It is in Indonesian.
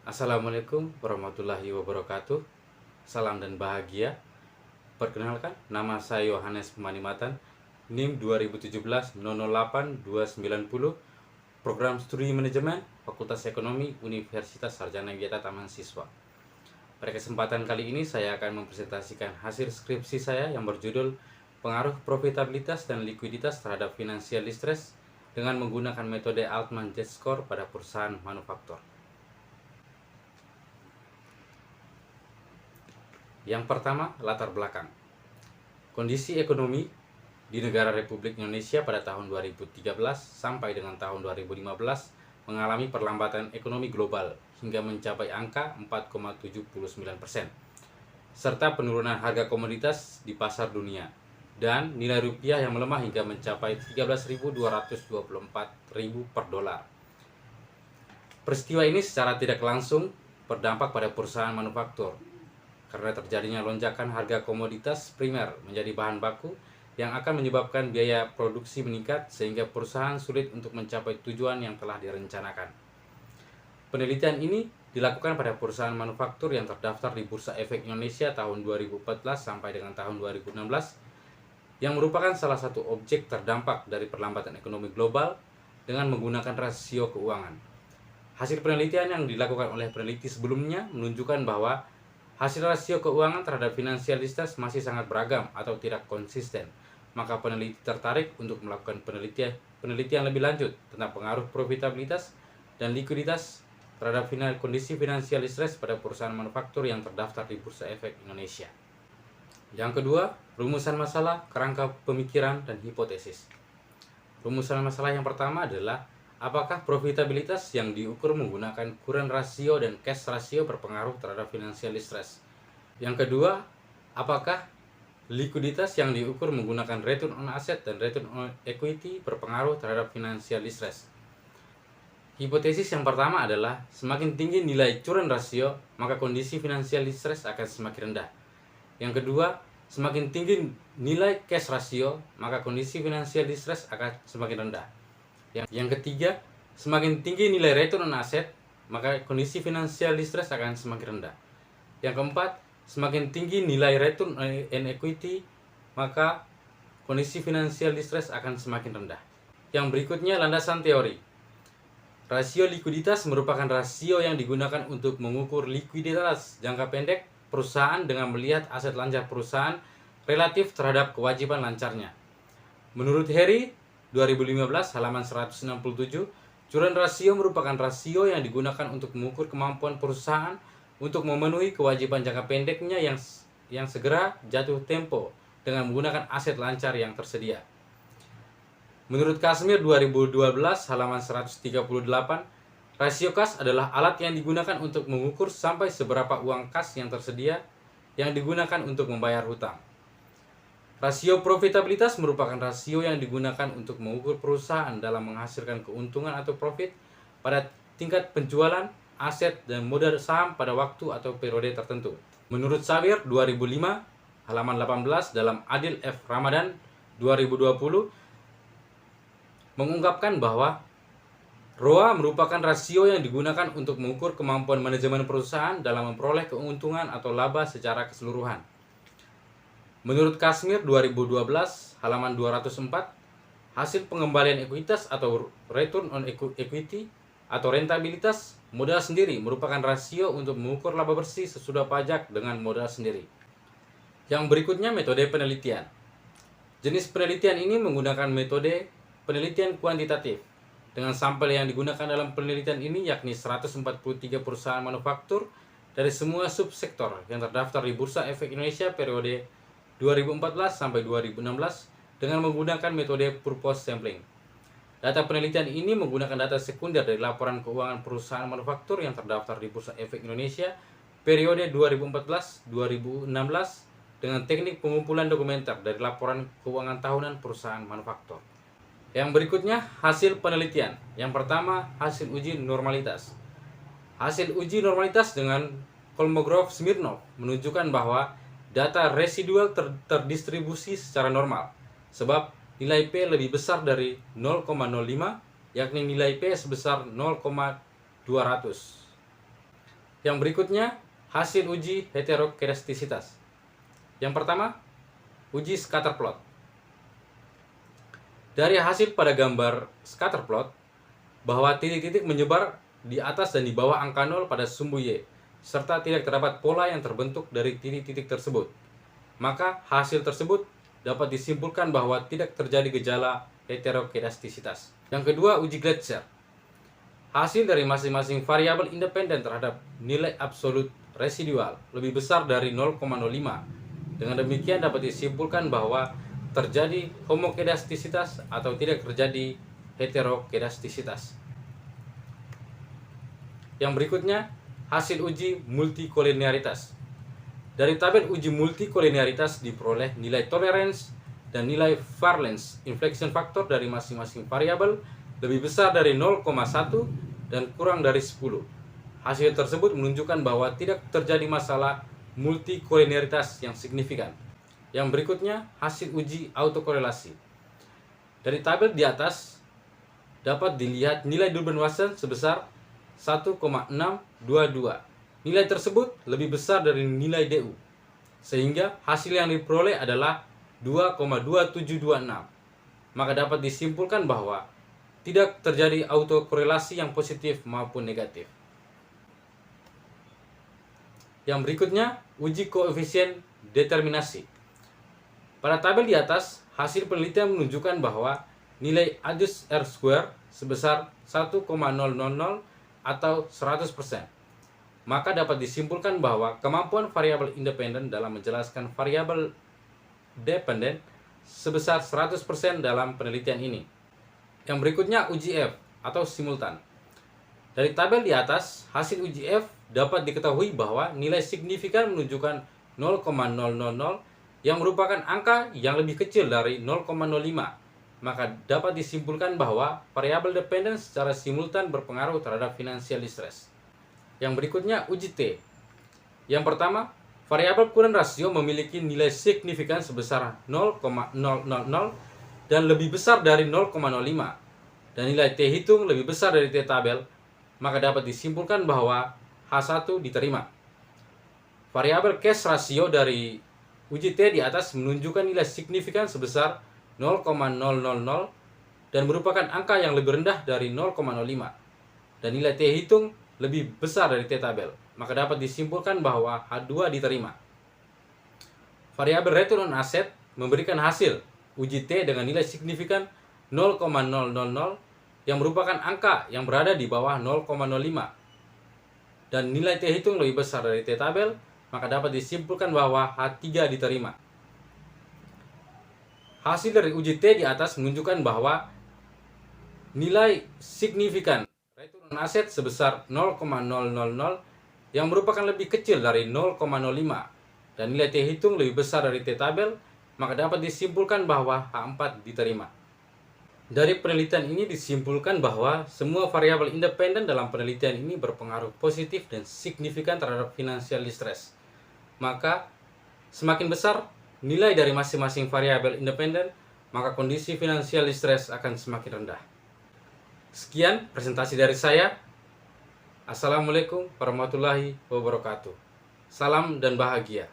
Assalamualaikum warahmatullahi wabarakatuh. Salam dan bahagia. Perkenalkan, nama saya Yohanes Pemanimatan, NIM 2017-008-290, Program Studi Manajemen, Fakultas Ekonomi, Universitas Sarjana Yogyakarta Taman Siswa. Pada kesempatan kali ini saya akan mempresentasikan hasil skripsi saya yang berjudul Pengaruh Profitabilitas dan Likuiditas terhadap Financial Distress dengan menggunakan metode Altman Z-Score pada perusahaan manufaktur. Yang pertama, latar belakang. Kondisi ekonomi di negara Republik Indonesia pada tahun 2013 sampai dengan tahun 2015 mengalami perlambatan ekonomi global hingga mencapai angka 4,79%, serta penurunan harga komoditas di pasar dunia dan nilai rupiah yang melemah hingga mencapai 13.224.000 per dolar. Peristiwa ini secara tidak langsung berdampak pada perusahaan manufaktur karena terjadinya lonjakan harga komoditas primer menjadi bahan baku yang akan menyebabkan biaya produksi meningkat sehingga perusahaan sulit untuk mencapai tujuan yang telah direncanakan. Penelitian ini dilakukan pada perusahaan manufaktur yang terdaftar di Bursa Efek Indonesia tahun 2014 sampai dengan tahun 2016 yang merupakan salah satu objek terdampak dari perlambatan ekonomi global dengan menggunakan rasio keuangan. Hasil penelitian yang dilakukan oleh peneliti sebelumnya menunjukkan bahwa hasil rasio keuangan terhadap financial distress masih sangat beragam atau tidak konsisten. Maka peneliti tertarik untuk melakukan penelitian lebih lanjut tentang pengaruh profitabilitas dan likuiditas terhadap kondisi financial distress pada perusahaan manufaktur yang terdaftar di Bursa Efek Indonesia. Yang kedua, rumusan masalah, kerangka pemikiran, dan hipotesis. Rumusan masalah yang pertama adalah apakah profitabilitas yang diukur menggunakan current ratio dan cash ratio berpengaruh terhadap financial distress? Yang kedua, apakah likuiditas yang diukur menggunakan return on asset dan return on equity berpengaruh terhadap financial distress? Hipotesis yang pertama adalah semakin tinggi nilai current ratio, maka kondisi financial distress akan semakin rendah. Yang kedua, semakin tinggi nilai cash ratio, maka kondisi financial distress akan semakin rendah. Yang ketiga, semakin tinggi nilai return on asset, maka kondisi financial distress akan semakin rendah. Yang keempat, semakin tinggi nilai return on equity, maka kondisi financial distress akan semakin rendah. Yang berikutnya, landasan teori. Rasio likuiditas merupakan rasio yang digunakan untuk mengukur likuiditas jangka pendek perusahaan dengan melihat aset lancar perusahaan relatif terhadap kewajiban lancarnya. Menurut Harry 2015 halaman 167, current ratio merupakan rasio yang digunakan untuk mengukur kemampuan perusahaan untuk memenuhi kewajiban jangka pendeknya yang segera jatuh tempo dengan menggunakan aset lancar yang tersedia. Menurut Kashmir 2012 halaman 138, rasio kas adalah alat yang digunakan untuk mengukur sampai seberapa uang kas yang tersedia yang digunakan untuk membayar hutang. Rasio profitabilitas merupakan rasio yang digunakan untuk mengukur perusahaan dalam menghasilkan keuntungan atau profit pada tingkat penjualan, aset, dan modal saham pada waktu atau periode tertentu. Menurut Sawir 2005 halaman 18 dalam Adil F. Ramadan 2020 mengungkapkan bahwa ROA merupakan rasio yang digunakan untuk mengukur kemampuan manajemen perusahaan dalam memperoleh keuntungan atau laba secara keseluruhan. Menurut Kashmir 2012 halaman 204, hasil pengembalian ekuitas atau return on equity atau rentabilitas modal sendiri merupakan rasio untuk mengukur laba bersih sesudah pajak dengan modal sendiri. Yang berikutnya, metode penelitian. Jenis penelitian ini menggunakan metode penelitian kuantitatif. Dengan sampel yang digunakan dalam penelitian ini yakni 143 perusahaan manufaktur dari semua subsektor yang terdaftar di Bursa Efek Indonesia periode 2014 sampai 2016 dengan menggunakan metode purpose sampling. Data penelitian ini menggunakan data sekunder dari laporan keuangan perusahaan manufaktur yang terdaftar di Bursa Efek Indonesia periode 2014-2016 dengan teknik pengumpulan dokumenter dari laporan keuangan tahunan perusahaan manufaktur. Yang berikutnya, hasil penelitian. Yang pertama, hasil uji normalitas. Hasil uji normalitas dengan Kolmogorov-Smirnov menunjukkan bahwa data residual terdistribusi secara normal, sebab nilai P lebih besar dari 0,05, yakni nilai P sebesar 0,200. Yang berikutnya, hasil uji heterokedastisitas. Yang pertama, uji scatter plot. Dari hasil pada gambar scatter plot, bahwa titik-titik menyebar di atas dan di bawah angka 0 pada sumbu Y, serta tidak terdapat pola yang terbentuk dari titik-titik tersebut. Maka hasil tersebut dapat disimpulkan bahwa tidak terjadi gejala heterokedastisitas. Yang kedua, uji Gletser. Hasil dari masing-masing variabel independen terhadap nilai absolut residual lebih besar dari 0,05. Dengan demikian dapat disimpulkan bahwa terjadi homokedastisitas atau tidak terjadi heterokedastisitas. Yang berikutnya, hasil uji multikolinearitas. Dari tabel uji multikolinearitas diperoleh nilai tolerance dan nilai valence inflection factor dari masing-masing variabel lebih besar dari 0,1 dan kurang dari 10. Hasil tersebut menunjukkan bahwa tidak terjadi masalah multikolinearitas yang signifikan. Yang berikutnya, hasil uji autokorelasi. Dari tabel di atas dapat dilihat nilai Durbin-Watson sebesar 1,622. Nilai tersebut lebih besar dari nilai DU, sehingga hasil yang diperoleh adalah 2,2726. Maka dapat disimpulkan bahwa tidak terjadi autokorelasi yang positif maupun negatif. Yang berikutnya, uji koefisien determinasi. Pada tabel di atas, hasil penelitian menunjukkan bahwa nilai adjust R² sebesar 1,000 atau 100%. Maka dapat disimpulkan bahwa kemampuan variabel independen dalam menjelaskan variabel dependen sebesar 100% dalam penelitian ini. Yang berikutnya, uji F atau simultan. Dari tabel di atas, hasil uji F dapat diketahui bahwa nilai signifikan menunjukkan 0,000 yang merupakan angka yang lebih kecil dari 0,05. Maka dapat disimpulkan bahwa variabel dependen secara simultan berpengaruh terhadap financial distress. Yang berikutnya, uji T. Yang pertama, variabel current ratio memiliki nilai signifikan sebesar 0,000 dan lebih besar dari 0,05, dan nilai T hitung lebih besar dari T tabel, maka dapat disimpulkan bahwa H1 diterima. Variabel cash ratio dari uji T di atas menunjukkan nilai signifikan sebesar 0,000 dan merupakan angka yang lebih rendah dari 0,05, dan nilai T hitung lebih besar dari T tabel, maka dapat disimpulkan bahwa H2 diterima. Variabel return on asset memberikan hasil uji T dengan nilai signifikan 0,000 yang merupakan angka yang berada di bawah 0,05, dan nilai T hitung lebih besar dari T tabel, maka dapat disimpulkan bahwa H3 diterima. Hasil dari uji T di atas menunjukkan bahwa nilai signifikan return on asset sebesar 0,000 yang merupakan lebih kecil dari 0,05, dan nilai T hitung lebih besar dari T tabel, maka dapat disimpulkan bahwa H4 diterima. Dari penelitian ini disimpulkan bahwa semua variabel independen dalam penelitian ini berpengaruh positif dan signifikan terhadap financial distress. Maka semakin besar nilai dari masing-masing variabel independen, maka kondisi financial distress akan semakin rendah. Sekian presentasi dari saya. Assalamualaikum warahmatullahi wabarakatuh. Salam dan bahagia.